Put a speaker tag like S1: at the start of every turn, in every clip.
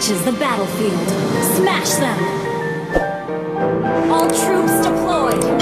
S1: reaches the battlefield. Smash them! All troops deployed!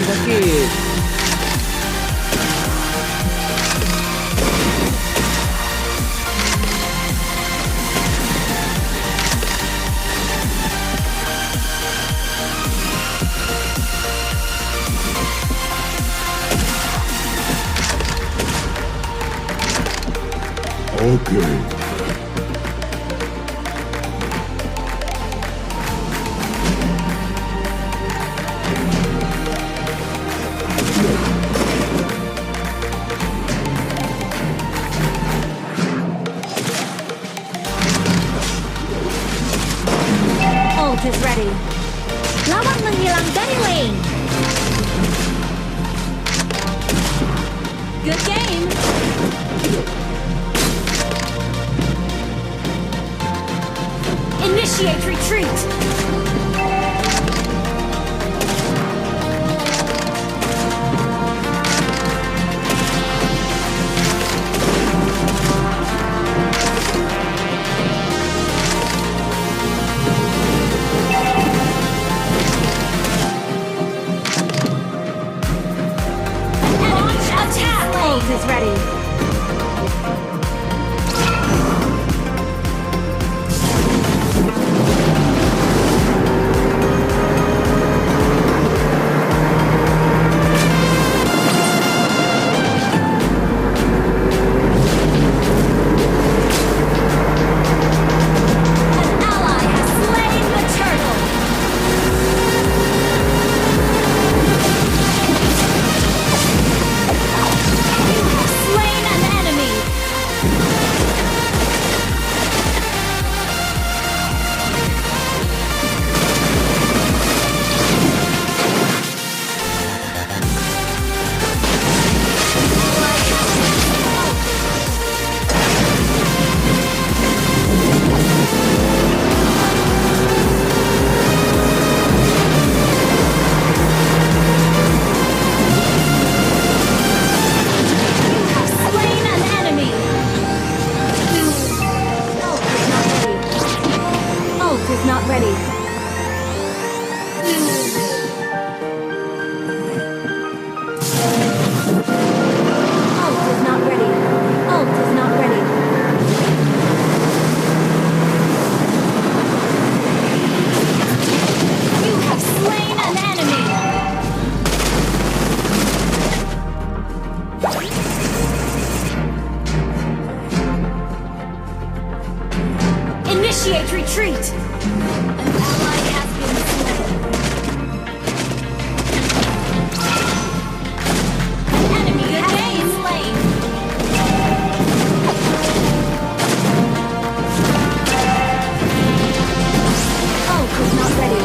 S2: Sakit.
S3: Okay.
S1: Ult is ready. Lawan menghilang dari lane. Good game. Initiate retreat. Launch attack. Ult is ready. An ally has slain the turtle. You have slain an enemy. You have slain an enemy. Ult is not ready. Ult is not ready. Ult is not ready. You have slain an enemy. Initiate retreat. An ally has been slain. An enemy has been slain. Ult is not ready.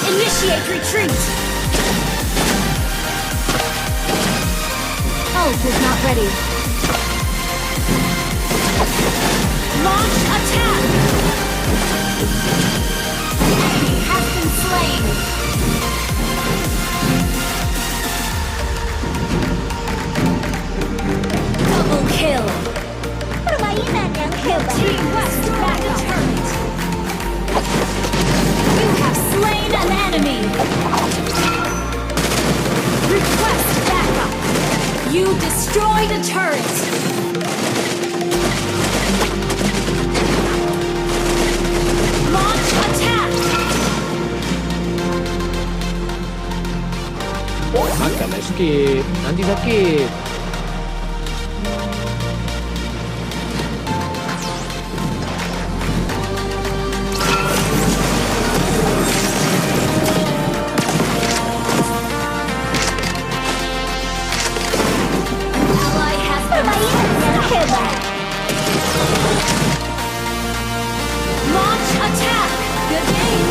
S1: Initiate retreat! Ult is not ready. Launch attack! An enemy has been slain! Double kill! Your team must back a turret! You have slain an enemy! Request backup! You destroyed a turret! Launch attack!
S2: Makan skip. Nanti sakit.
S1: Ally has been Launch attack! Good game!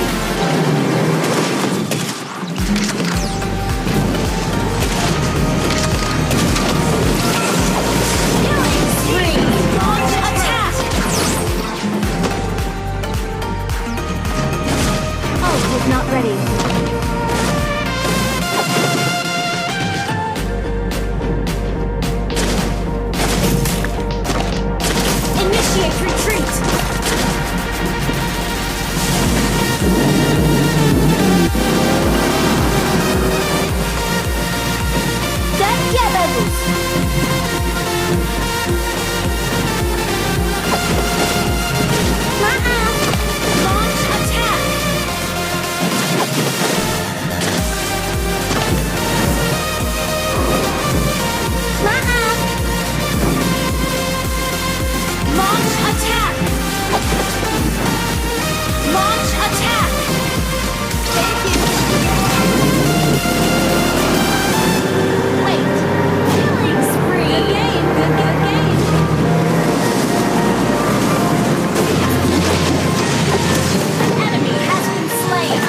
S1: Killing spree! Launch attack! Ult is not ready. Initiate retreat! Launch attack! Launch attack! Launch attack! Thank you. Wait. Killing spree. Good game. Good game. An enemy has been slain.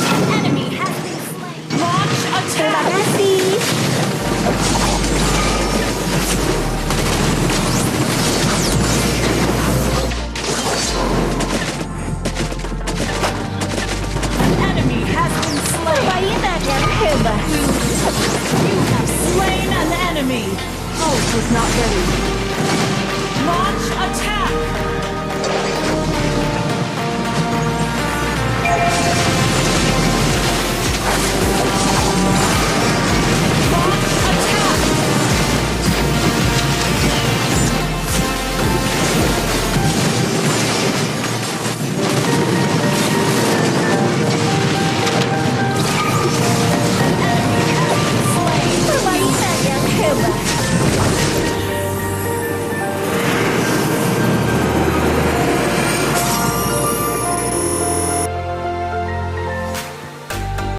S1: An enemy has been slain. Launch attack! An enemy has been slain. You have slain an enemy. Ult is not ready. Launch attack!